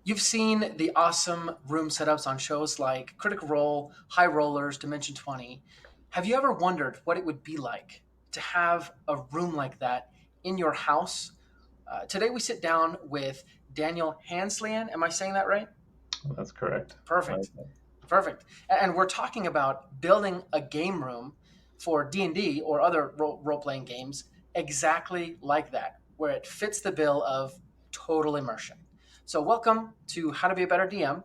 You've seen the awesome room setups on shows like Critical Role, High Rollers, Dimension 20. Have you ever wondered what it would be like to have a room like that in your house? Today we sit down with Daniel Hanzlian. Am I saying that right? That's correct. Perfect. Perfect. And we're talking about building a game room for D&D or other role-playing games exactly like that, where it fits the bill of total immersion. So welcome to How to Be a Better DM.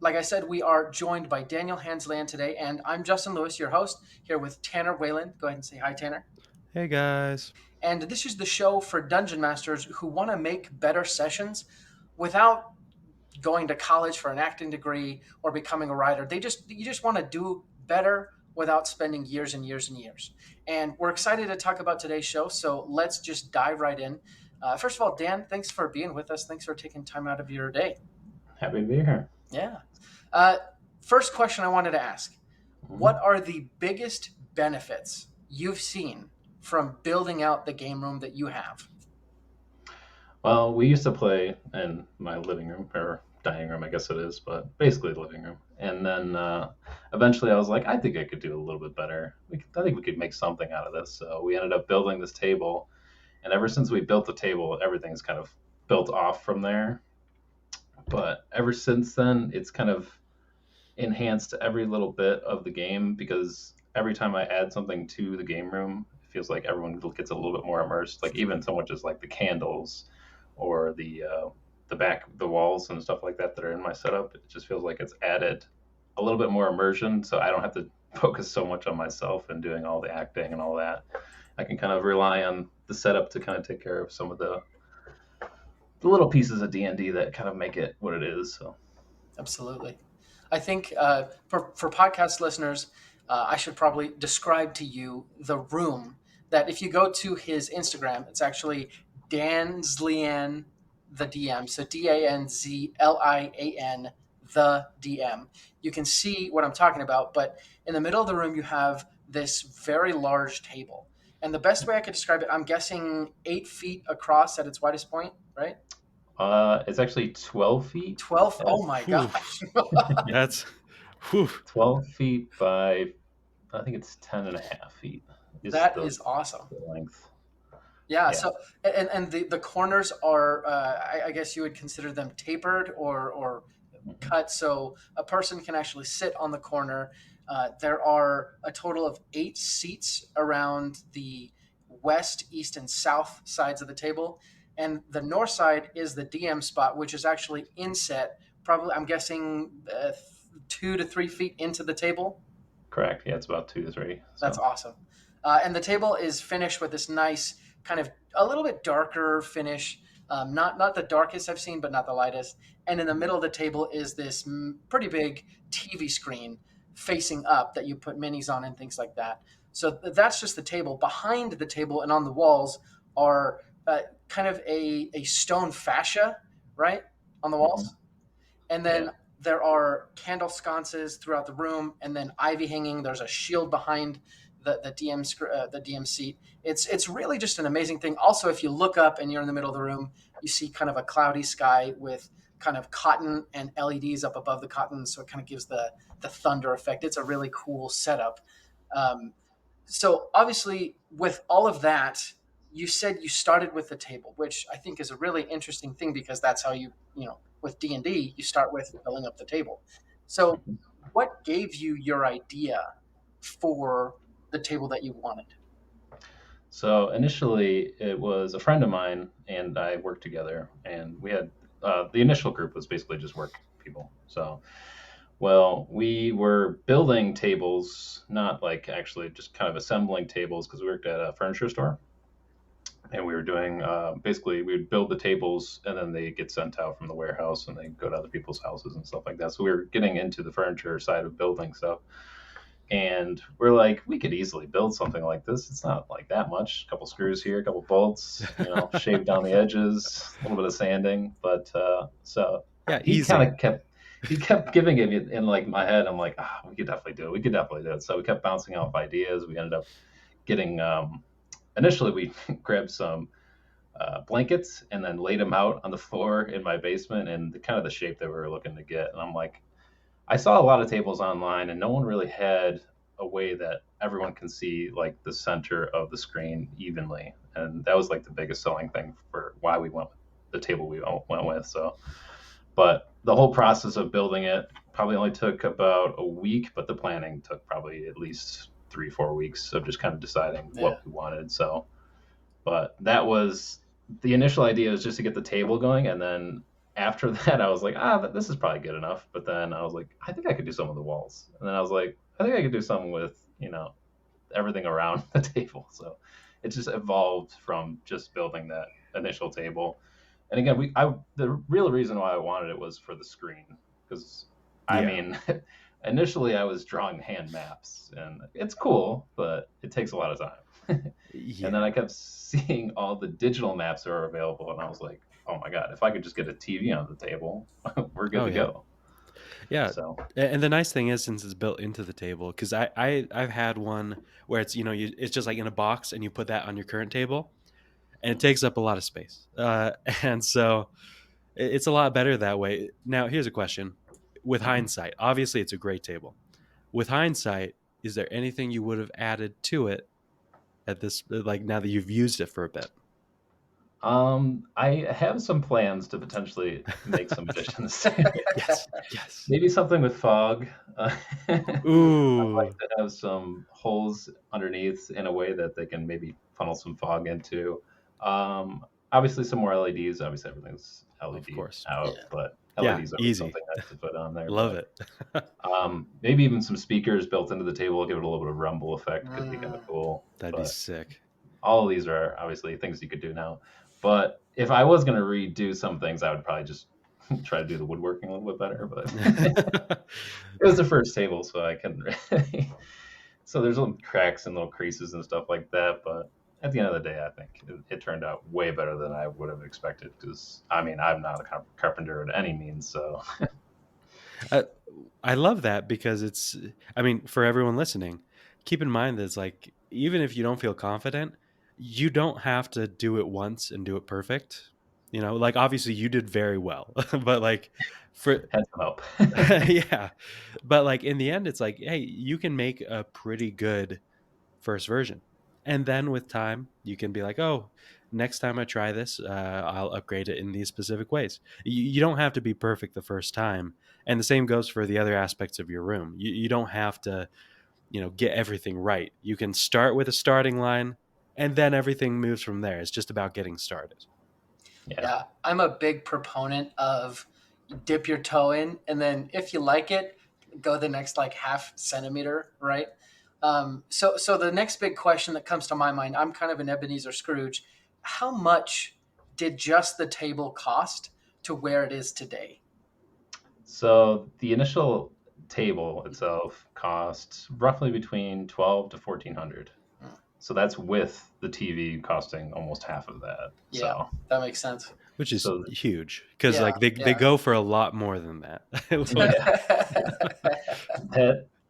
Like I said, we are joined by Daniel Hansland today, and I'm Justin Lewis, your host, here with Tanner Wayland. Go ahead and say hi, Tanner. Hey guys. And this is the show for dungeon masters who want to make better sessions without going to college for an acting degree or becoming a writer. You just want to do better without spending years and years and years. And we're excited to talk about today's show. So let's just dive right in. First of all, Dan, thanks for being with us. Thanks for taking time out of your day. Happy to be here. Yeah. First question I wanted to ask: What are the biggest benefits you've seen from building out the game room that you have? Well, we used to play in my living room or dining room, I guess it is, but basically the living room. And then eventually I was like, I think I could do a little bit better. I think we could make something out of this. So we ended up building this table. And ever since we built the table, everything's kind of built off from there. But ever since then, it's kind of enhanced every little bit of the game because every time I add something to the game room, it feels like everyone gets a little bit more immersed. Like even so much as like the candles or the walls and stuff like that are in my setup. It just feels like it's added a little bit more immersion, so I don't have to focus so much on myself and doing all the acting and all that. I can kind of rely on the setup to kind of take care of some of the little pieces of D&D that kind of make it what it is. So Absolutely. I think for podcast listeners, I should probably describe to you the room that if you go to his Instagram, it's actually Danzlian, the DM. So Danzlian, the DM. You can see what I'm talking about, but in the middle of the room, you have this very large table. And the best way I could describe it, I'm guessing 8 feet across at its widest point, right? it's actually 12 feet. 12. Oh my Whew. gosh. That's whew. 12 feet by, I think it's 10 and a half feet is That the is awesome. length. Yeah. Yeah. So, and the corners are, I guess you would consider them tapered or Mhm. cut, so a person can actually sit on the corner. There are a total of 8 seats around the west, east, and south sides of the table, and the north side is the DM spot, which is actually inset. Probably, I'm guessing 2 to 3 feet into the table. Correct. Yeah, it's about 2 to 3. That's So awesome. And the table is finished with this nice kind of a little bit darker finish. Not the darkest I've seen, but not the lightest. And in the middle of the table is this pretty big TV screen facing up that you put minis on and things like that. So that's just the table. Behind the table and on the walls are kind of a stone fascia, right, on the mhm. walls. And Yeah. then there are candle sconces throughout the room, and then ivy hanging. There's a shield behind the DM seat. It's really just an amazing thing. Also, if you look up and you're in the middle of the room, you see kind of a cloudy sky with kind of cotton and LEDs up above the cotton, so it kind of gives the thunder effect. It's a really cool setup. Um, so obviously, with all of that, you said you started with the table, which I think is a really interesting thing because that's how with D&D, you start with filling up the table. So Mhm. what gave you your idea for the table that you wanted? So initially, it was a friend of mine and I worked together, and we had the initial group was basically just work people. So, well, we were building tables, not like actually just kind of assembling tables because we worked at a furniture store, and we were doing basically we would build the tables and then they get sent out from the warehouse and they go to other people's houses and stuff like that. So we were getting into the furniture side of building stuff. And we're like, we could easily build something like this. It's not like that much. A couple screws here, a couple bolts, shave down the edges, a little bit of sanding. But so Yeah, he kind easy. of kept giving it in like my head. I'm like, we could definitely do it. We could definitely do it. So we kept bouncing off ideas. We ended up getting initially we grabbed some blankets and then laid them out on the floor in my basement and kind of the shape that we were looking to get. And I'm like, I saw a lot of tables online and no one really had a way that everyone can see like the center of the screen evenly. And that was like the biggest selling thing for why we went with the table we went with. So, but the whole process of building it probably only took about a week, but the planning took probably at least 3-4 weeks of just kind of deciding what we wanted. So, but that was the initial idea, was just to get the table going. And then after that, I was like, this is probably good enough. But then I was like, I think I could do some of the walls. And then I was like, I think I could do something with, everything around the table. So it just evolved from just building that initial table. And again, the real reason why I wanted it was for the screen, because I mean, initially I was drawing hand maps, and it's cool, but it takes a lot of time. And then I kept seeing all the digital maps that are available, and I was like, oh my god, if I could just get a TV on the table, we're good to go. Yeah. So. And the nice thing is, since it's built into the table, because I've had one where it's it's just like in a box, and you put that on your current table, and it takes up a lot of space. And so it's a lot better that way. Now, here's a question. With hindsight, obviously it's a great table. With hindsight, is there anything you would have added to it at this, like now that you've used it for a bit? I have some plans to potentially make some additions. Yes. Maybe something with fog. Ooh. I'd like to have some holes underneath in a way that they can maybe funnel some fog into. Obviously some more LEDs. Obviously everything's LED out, but LEDs are easy. something nice to put on there. Love it. Maybe even some speakers built into the table, give it a little bit of rumble effect. Could be kind of cool. That'd be sick. All of these are obviously things you could do now. But if I was going to redo some things, I would probably just try to do the woodworking a little bit better. But it was the first table, so I couldn't really. So there's little cracks and little creases and stuff like that. But at the end of the day, I think it turned out way better than I would have expected. Because, I mean, I'm not a carpenter at any means, so. I love that, because it's, I mean, for everyone listening, keep in mind that it's like, even if you don't feel confident, you don't have to do it once and do it perfect. Like obviously you did very well, but like for had some help. Yeah. But like in the end, it's like, hey, you can make a pretty good first version. And then with time, you can be like, oh, next time I try this, I'll upgrade it in these specific ways. You don't have to be perfect the first time. And the same goes for the other aspects of your room. You don't have to, get everything right. You can start with a starting line, and then everything moves from there. It's just about getting started. Yeah, I'm a big proponent of dip your toe in, and then if you like it, go the next like half centimeter, right? So the next big question that comes to my mind, I'm kind of an Ebenezer Scrooge. How much did just the table cost to where it is today? So the initial table itself costs roughly between $1,200 to $1,400. So that's with the TV costing almost half of that. Yeah, so that makes sense. Which is huge, because they go for a lot more than that.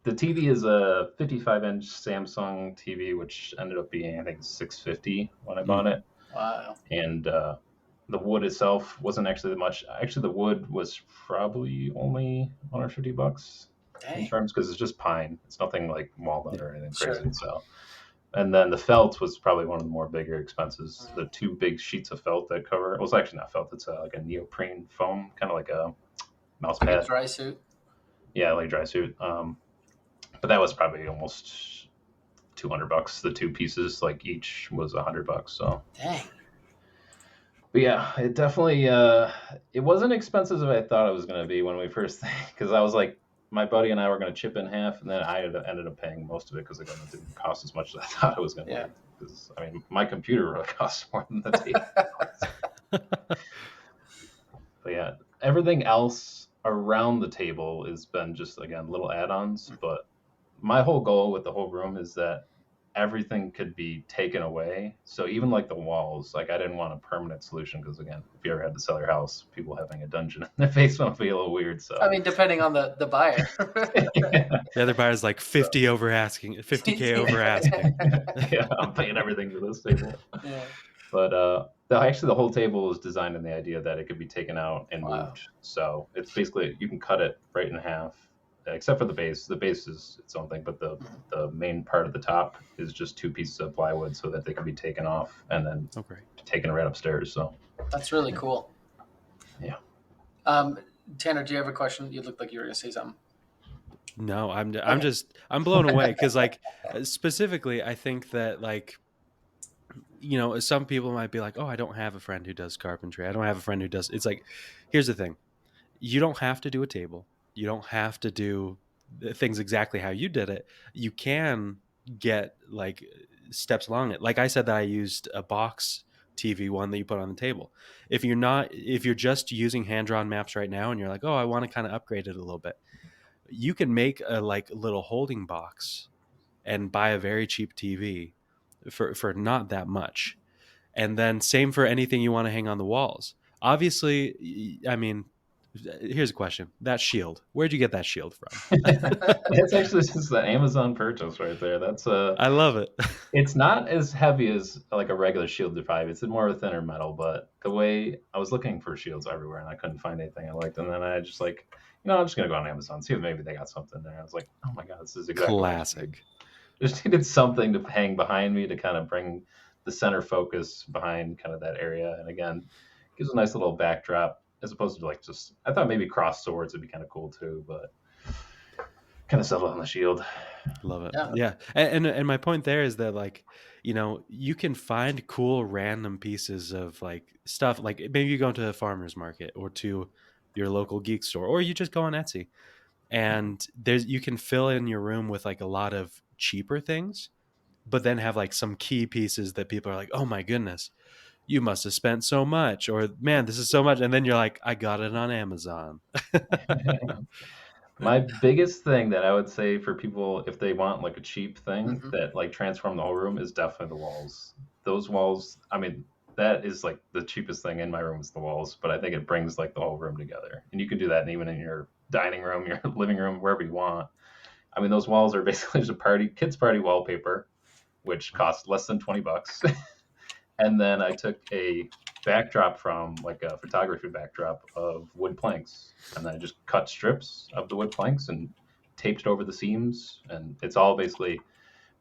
The TV is a 55-inch Samsung TV, which ended up being, I think, $650 when I bought it. Wow. And the wood itself wasn't actually that much. Actually, the wood was probably only $150 in terms, because it's just pine. It's nothing like walnut or anything crazy. So. And then the felt was probably one of the more bigger expenses. The two big sheets of felt that cover, it was actually not felt, it's like a neoprene foam, kind of like a mouse pad. Like a dry suit? Yeah, like a dry suit. But that was probably almost $200. The two pieces, like each was $100. So. Dang. But yeah, it definitely, it wasn't expensive as I thought it was going to be when we first, because I was like, my buddy and I were going to chip in half, and then I ended up paying most of it because it didn't cost as much as I thought it was going to be. Because, I mean, my computer really costs more than the table. But yeah, everything else around the table has been just, again, little add-ons. But my whole goal with the whole room is that everything could be taken away. So even like the walls, like I didn't want a permanent solution, because again, if you ever had to sell your house, people having a dungeon in their basement would be a little weird. So I mean, depending on the buyer. The other buyer's like 50 over asking, 50K over asking. Yeah, I'm paying everything for this table. Yeah. But Actually, the whole table is designed in the idea that it could be taken out and Wow. moved. So it's basically you can cut it right in half, except for the base. The base is its own thing, but Mhm. the main part of the top is just two pieces of plywood, so that they can be taken off and then Okay. taken right upstairs. So That's really cool. yeah. Um, Tanner, do you have a question? You look like you were going to say something. No, Okay. I'm blown away because like specifically, I think that like some people might be like, oh, I don't have a friend who does carpentry. I don't have a friend who does. It's like, here's the thing: you don't have to do a table. You don't have to do things exactly how you did it. You can get like steps along it. Like I said, that I used a box TV one that you put on the table. If you're just using hand drawn maps right now, and you're like, oh, I want to kind of upgrade it a little bit, you can make a like little holding box and buy a very cheap TV for not that much. And then same for anything you want to hang on the walls. Obviously, I mean, here's a question: that shield, where'd you get that shield from? It's actually just the Amazon purchase right there. That's I love it. It's not as heavy as like a regular shield defibe. It's more of a thinner metal, but the way I was looking for shields everywhere and I couldn't find anything I liked, and then I just like, I'm just gonna go on Amazon, see if maybe they got something there. I was like, oh my god, this is exactly what I just need. Classic. Just needed something to hang behind me to kind of bring the center focus behind kind of that area, and again, gives a nice little backdrop as opposed to like just. I thought maybe cross swords would be kind of cool too, but kind of settled on the shield. Love it. Yeah. Yeah. And my point there is that like, you can find cool random pieces of like stuff. Like maybe you go to a farmer's market or to your local geek store, or you just go on Etsy, and you can fill in your room with like a lot of cheaper things, but then have like some key pieces that people are like, oh my goodness, you must have spent so much, or man, this is so much. And then you're like, I got it on Amazon. My biggest thing that I would say for people if they want like a cheap thing Mhm. that like transform the whole room is definitely the walls. Those walls, I mean, that is like the cheapest thing in my room is the walls, but I think it brings like the whole room together. And you can do that even in your dining room, your living room, wherever you want. I mean, those walls are basically just a kids party wallpaper, which costs less than $20. And then I took a backdrop from like a photography backdrop of wood planks, and then I just cut strips of the wood planks and taped it over the seams, and it's all basically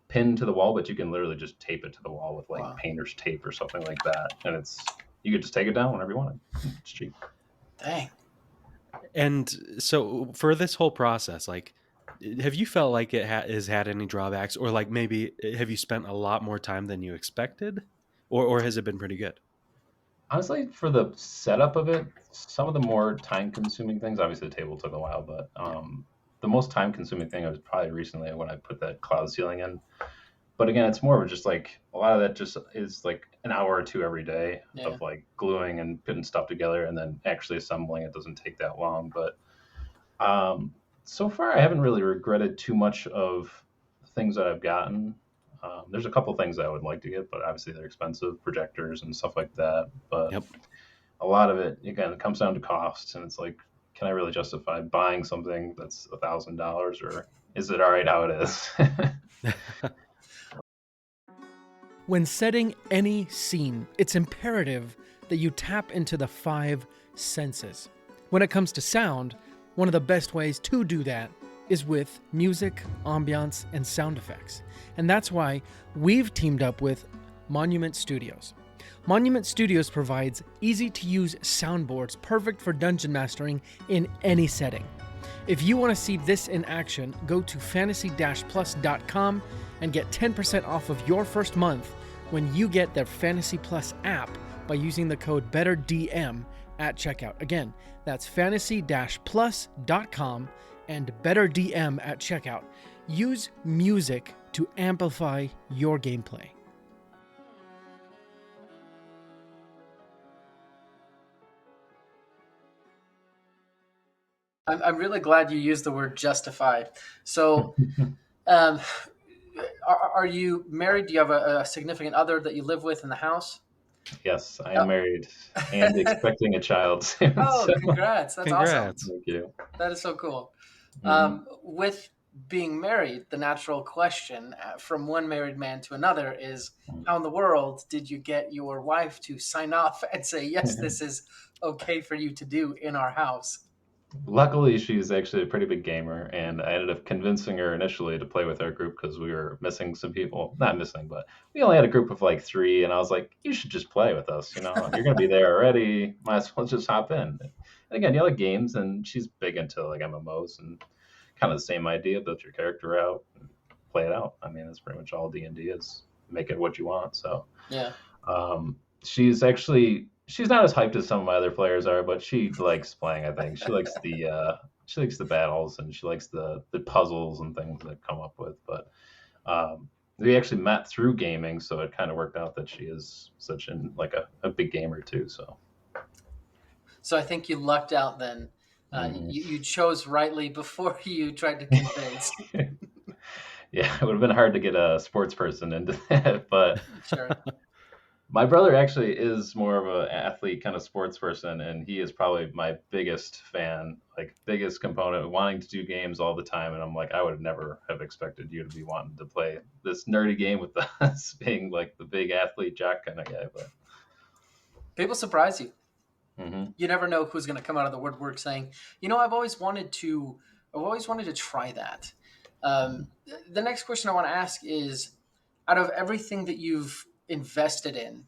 pinned to the wall, but you can literally just tape it to the wall with like Wow. painter's tape or something like that, and you could just take it down whenever you want. It's cheap. Dang. And so for this whole process, like, have you felt like it has had any drawbacks, or like maybe have you spent a lot more time than you expected, or has it been pretty good? Honestly, for the setup of it, some of the more time-consuming things, obviously the table took a while, but Yeah. the most time-consuming thing was probably recently when I put that cloud ceiling in. But again, it's more of just like a lot of that just is like an hour or two every day Yeah. of like gluing and putting stuff together, and then actually assembling it doesn't take that long. But so far, I haven't really regretted too much of the things that I've gotten. There's a couple things I would like to get, but obviously they're expensive, projectors and stuff like that. But Yep. a lot of it, again, it comes down to costs, and it's like, can I really justify buying something that's $1,000, or is it all right how it is? When setting any scene, it's imperative that you tap into the 5 senses. When it comes to sound, one of the best ways to do that is with music, ambiance, and sound effects. And that's why we've teamed up with Monument Studios. Monument Studios provides easy-to-use soundboards perfect for dungeon mastering in any setting. If you want to see this in action, go to fantasy-plus.com and get 10% off of your first month when you get their Fantasy Plus app by using the code BETTERDM at checkout. Again, that's fantasy-plus.com and BETTERDM at checkout. Use music to amplify your gameplay. I'm really glad you used the word justify. So, um, are you married? Do you have a significant other that you live with in the house? Yes, I am Oh. married and expecting a child soon. Oh, So congrats. That's awesome. Congrats. thank you. That is so cool. Hmm. With being married, the natural question from one married man to another is, how in the world did you get your wife to sign off and say, yes, this is okay for you to do in our house? Luckily, she's actually a pretty big gamer, and I ended up convincing her initially to play with our group because we were missing some people. Not missing, but we only had a group of like three, and I was like, "You should just play with us. You know, you're gonna be there already. Might as well just hop in." And again, you like games, and she's big into like MMOs and kind of the same idea: build your character out, and play it out. I mean, that's pretty much all D&D is. Make it what you want. So Yeah. she's not as hyped as some of my other players are, but she likes playing. I think she likes the battles and she likes the puzzles and things that come up with. But we actually met through gaming, so it kind of worked out that she is such a big gamer too. So I think you lucked out then. You chose rightly before you tried to convince. Yeah, it would have been hard to get a sports person into that, but Sure. my brother actually is more of an athlete kind of sports person, and he is probably my biggest fan, like biggest component, wanting to do games all the time. And I'm like, I would never have expected you to be wanting to play this nerdy game with us, being like the big athlete jock kind of guy. But People surprise you. mhm. You never know who's going to come out of the woodwork saying, I've always wanted to try that. The next question I want to ask is, out of everything that you've invested in,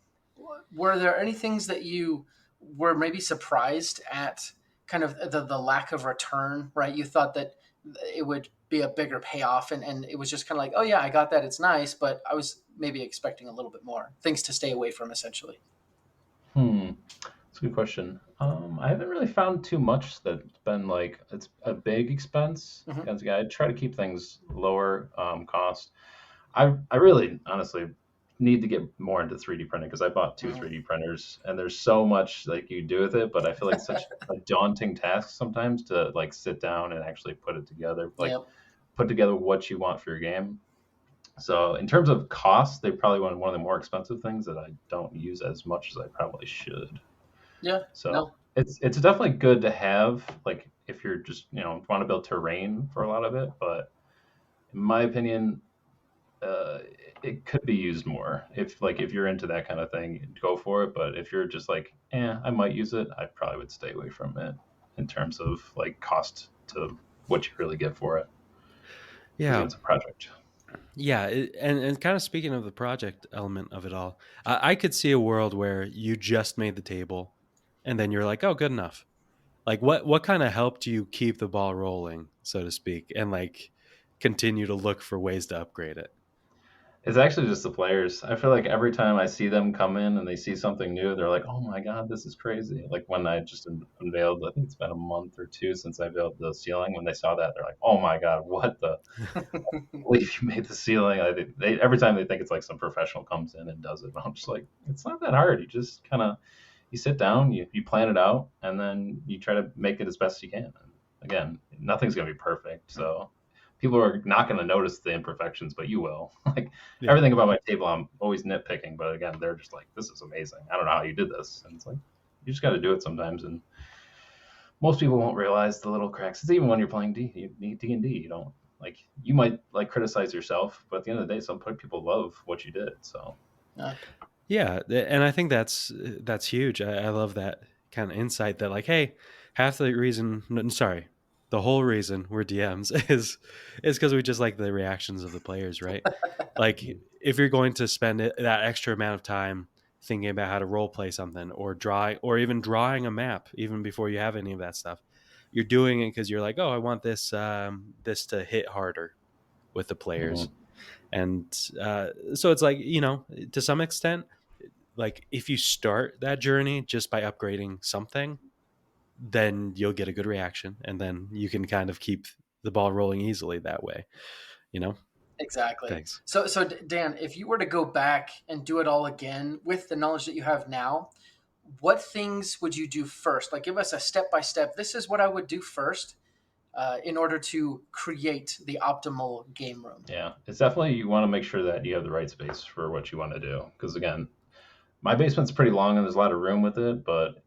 were there any things that you were maybe surprised at, kind of the lack of return, right? You thought that it would be a bigger payoff, and it was just kind of like, oh yeah, I got that, it's nice, but I was maybe expecting a little bit more, things to stay away from, essentially. Hmm. That's a good question. I haven't really found too much that's been like it's a big expense. Hmm. Again, I try to keep things lower cost. I really honestly need to get more into 3D printing because I bought two Hmm. 3D printers and there's so much like you do with it, but I feel like it's such a daunting task sometimes to like sit down and actually put it together, like Yep. put together what you want for your game. So in terms of cost, they probably one of the more expensive things that I don't use as much as I probably should. Yeah. So No. it's definitely good to have like if you're just want to build terrain for a lot of it, but in my opinion, uh, it could be used more. If you're into that kind of thing, go for it. But if you're just like, I might use it, I probably would stay away from it in terms of like cost to what you really get for it. Because Yeah. it's a project. Yeah, and kind of speaking of the project element of it all, I could see a world where you just made the table, and then you're like, "Oh, good enough." Like, what kind of helped you keep the ball rolling, so to speak, and like continue to look for ways to upgrade it? It's actually just the players. I feel like every time I see them come in and they see something new, they're like, "Oh my god, this is crazy!" Like when I just unveiled, I think it's been a month or two since I unveiled the ceiling. When they saw that, they're like, "Oh my god, what the believe you made the ceiling." Every time they think it's like some professional comes in and does it. I'm just like, it's not that hard. You just kind of you sit down, you plan it out, and then you try to make it as best you can. And again, nothing's gonna be perfect, so people are not gonna notice the imperfections, but you will. Like Yeah. everything about my table, I'm always nitpicking, but again, they're just like, "This is amazing. I don't know how you did this," and it's like you just got to do it sometimes, and most people won't realize the little cracks. It's even when you're playing D&D, you don't like you might like criticize yourself, but at the end of the day, some people love what you did. So Uh, Yeah, and I think that's huge. I love that kind of insight that like, hey, half the reason, sorry, the whole reason we're DMs is because we just like the reactions of the players, right? Like if you're going to spend that extra amount of time thinking about how to role play something or drawing or even drawing a map, even before you have any of that stuff, you're doing it because you're like, oh, I want this to hit harder with the players, mhm. and so it's like to some extent like if you start that journey just by upgrading something, then you'll get a good reaction and then you can kind of keep the ball rolling easily that way, you know. exactly. Thanks. So Dan, if you were to go back and do it all again with the knowledge that you have now, what things would you do first? Like, give us a step by step. This is what I would do first in order to create the optimal game room. Yeah, it's definitely you want to make sure that you have the right space for what you want to do. Because again, my basement's pretty long and there's a lot of room with it, but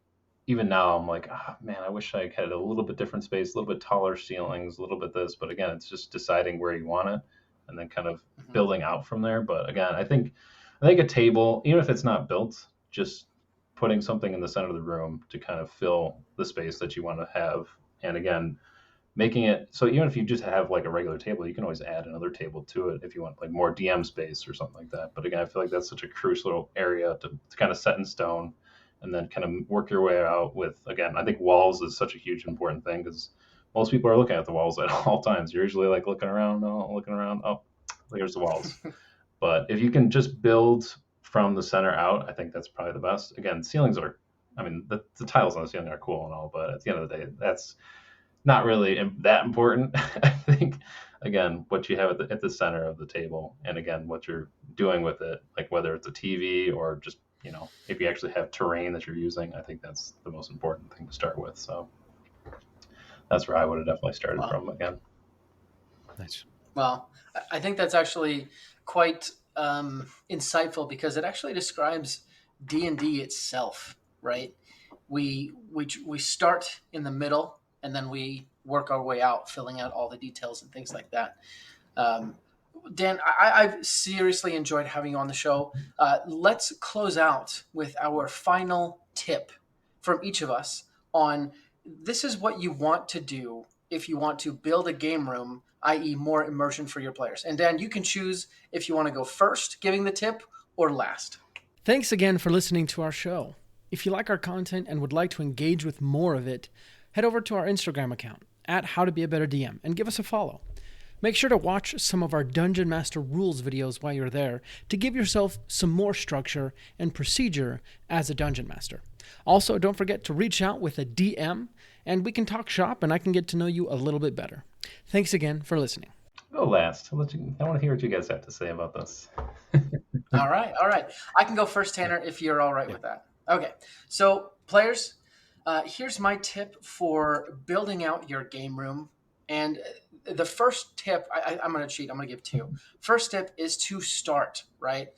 even now I'm like, ah, man, I wish I had a little bit different space, a little bit taller ceilings, a little bit this. But again, it's just deciding where you want it and then kind of Mhm. building out from there. But again, I think a table, even if it's not built, just putting something in the center of the room to kind of fill the space that you want to have. And again, making it so even if you just have like a regular table, you can always add another table to it if you want like more DM space or something like that. But again, I feel like that's such a crucial area to kind of set in stone and then kind of work your way out with. Again, I think walls is such a huge important thing because most people are looking at the walls at all times. You're usually like looking around, oh, there's the walls. But if you can just build from the center out, I think that's probably the best. Again, ceilings are, I mean, the tiles on the ceiling are cool and all, but at the end of the day, that's not really that important. I think again, what you have at the center of the table, and again, what you're doing with it, like whether it's a TV or just if you actually have terrain that you're using, I think that's the most important thing to start with. So that's where I would have definitely started Wow. from again. Nice. Well, I think that's actually quite insightful because it actually describes D&D itself, right? We start in the middle and then we work our way out, filling out all the details and things like that. Um, Dan, I've seriously enjoyed having you on the show. Let's close out with our final tip from each of us on this is what you want to do if you want to build a game room, i.e., more immersion for your players. And Dan, you can choose if you want to go first, giving the tip, or last. Thanks again for listening to our show. If you like our content and would like to engage with more of it, head over to our Instagram account at How to Be a Better DM and give us a follow. Make sure to watch some of our Dungeon Master rules videos while you're there to give yourself some more structure and procedure as a Dungeon Master. Also, don't forget to reach out with a DM and we can talk shop and I can get to know you a little bit better. Thanks again for listening. Go last. I want to hear what you guys have to say about this. All right, all right. I can go first, Tanner, if you're all right with that. Okay, so players, here's my tip for building out your game room. And the first tip, I'm going to cheat. I'm going to give two. First tip is to start, right?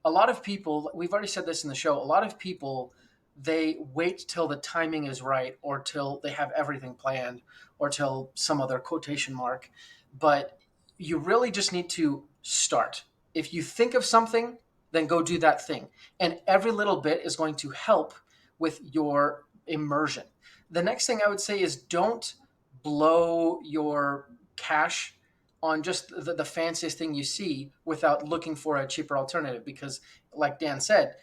A lot of people, we've already said this in the show, a lot of people, they wait till the timing is right or till they have everything planned or till some other quotation mark. But you really just need to start. If you think of something, then go do that thing. And every little bit is going to help with your immersion. The next thing I would say is don't blow your cash on just the fanciest thing you see without looking for a cheaper alternative. Because, like Dan said,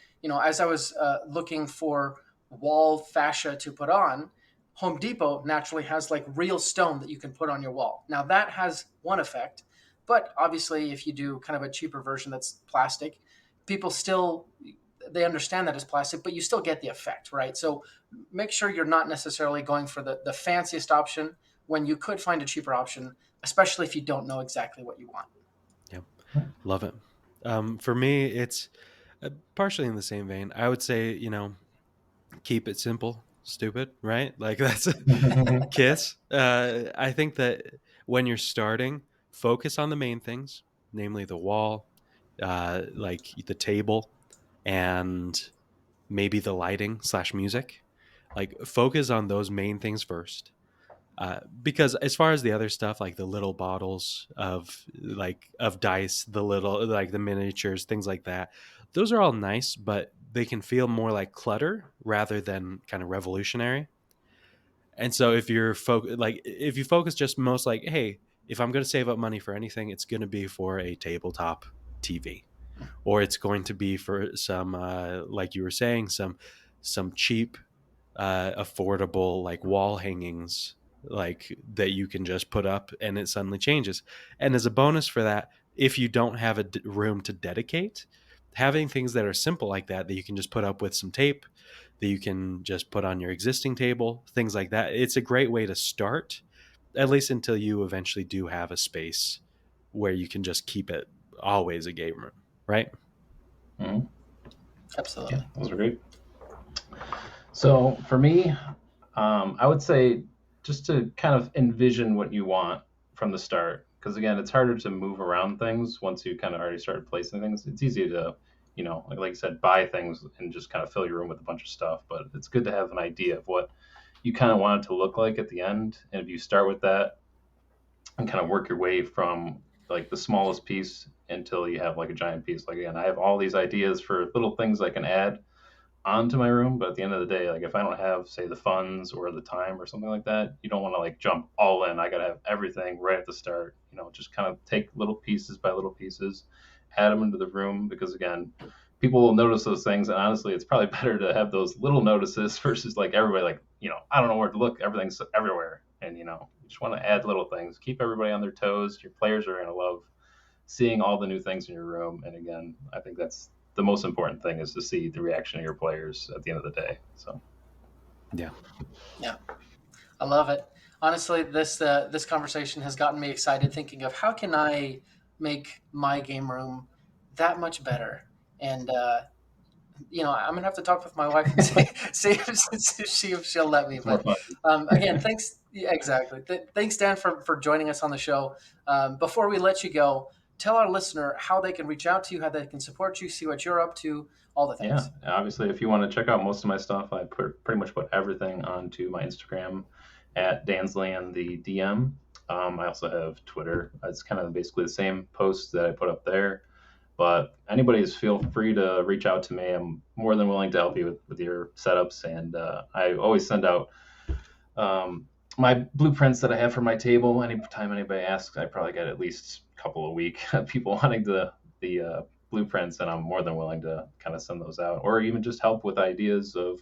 as I was looking for wall fascia to put on, Home Depot naturally has like real stone that you can put on your wall. Now that has one effect, but obviously if you do kind of a cheaper version that's plastic, people still they understand that it's plastic, but you still get the effect, right? So make sure you're not necessarily going for the fanciest option when you could find a cheaper option, especially if you don't know exactly what you want. Yep. Love it. For me, it's partially in the same vein. I would say, keep it simple, stupid, right? Like that's KISS. I think that when you're starting, focus on the main things, namely the wall, like the table, and maybe the lighting / music. Like focus on those main things first. Because as far as the other stuff, like the little bottles of dice, the little like the miniatures, things like that, those are all nice, but they can feel more like clutter rather than kind of revolutionary. And so if if you focus just most like, hey, if I'm going to save up money for anything, it's going to be for a tabletop TV, or it's going to be for some like you were saying, some cheap affordable like wall hangings like that you can just put up and it suddenly changes. And as a bonus for that, if you don't have a room to dedicate, having things that are simple like that you can just put up with some tape, that you can just put on your existing table, things like that, it's a great way to start, at least until you eventually do have a space where you can just keep it always a game room, right? Mm-hmm. Absolutely. Yeah, those are great. So for me, I would say just to kind of envision what you want from the start, because again, it's harder to move around things once you kind of already started placing things. It's easy to like you said, buy things and just kind of fill your room with a bunch of stuff. But it's good to have an idea of what you kind of want it to look like at the end. And if you start with that and kind of work your way from like the smallest piece until you have like a giant piece. Like again, I have all these ideas for little things I can add onto my room, but at the end of the day, like if I don't have, say, the funds or the time or something like that, you don't want to like jump all in. I gotta have everything right at the start. Just kind of take little pieces by little pieces, add them into the room, because again, people will notice those things, and honestly, it's probably better to have those little notices versus like everybody like, I don't know where to look, everything's everywhere, and you just want to add little things, keep everybody on their toes. Your players are gonna love seeing all the new things in your room, and again, I think that's the most important thing, is to see the reaction of your players at the end of the day. So Yeah. I love it. Honestly, this conversation has gotten me excited, thinking of how can I make my game room that much better. And I'm gonna have to talk with my wife and see if she'll let me. it's more But fun. again, thanks. Yeah, exactly. Thanks, Dan, for joining us on the show. Before we let you go, tell our listener how they can reach out to you, how they can support you, see what you're up to, all the Yeah, things. obviously, if you want to check out most of my stuff, I pretty much put everything onto my Instagram at Hanzlian the DM. I also have Twitter. It's kind of basically the same posts that I put up there. But anybody's feel free to reach out to me. I'm more than willing to help you with your setups, and I always send out my blueprints that I have for my table. Anytime anybody asks, I probably get at least a couple a week people wanting the blueprints, and I'm more than willing to kind of send those out, or even just help with ideas of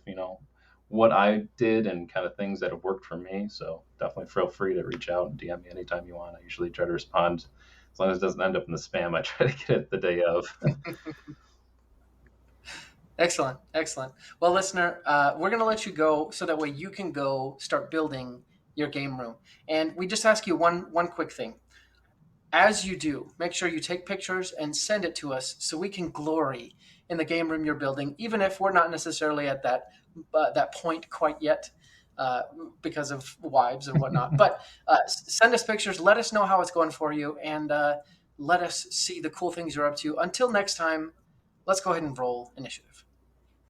what I did and kind of things that have worked for me. So definitely feel free to reach out and DM me anytime you want. I usually try to respond as long as it doesn't end up in the spam. I try to get it the day of. Excellent, excellent. Well, listener, we're going to let you go so that way you can go start building your game room. And we just ask you one quick thing. As you do, make sure you take pictures and send it to us so we can glory in the game room you're building, even if we're not necessarily at that point quite yet, because of wives and whatnot. But send us pictures. Let us know how it's going for you, and let us see the cool things you're up to. Until next time, let's go ahead and roll initiative.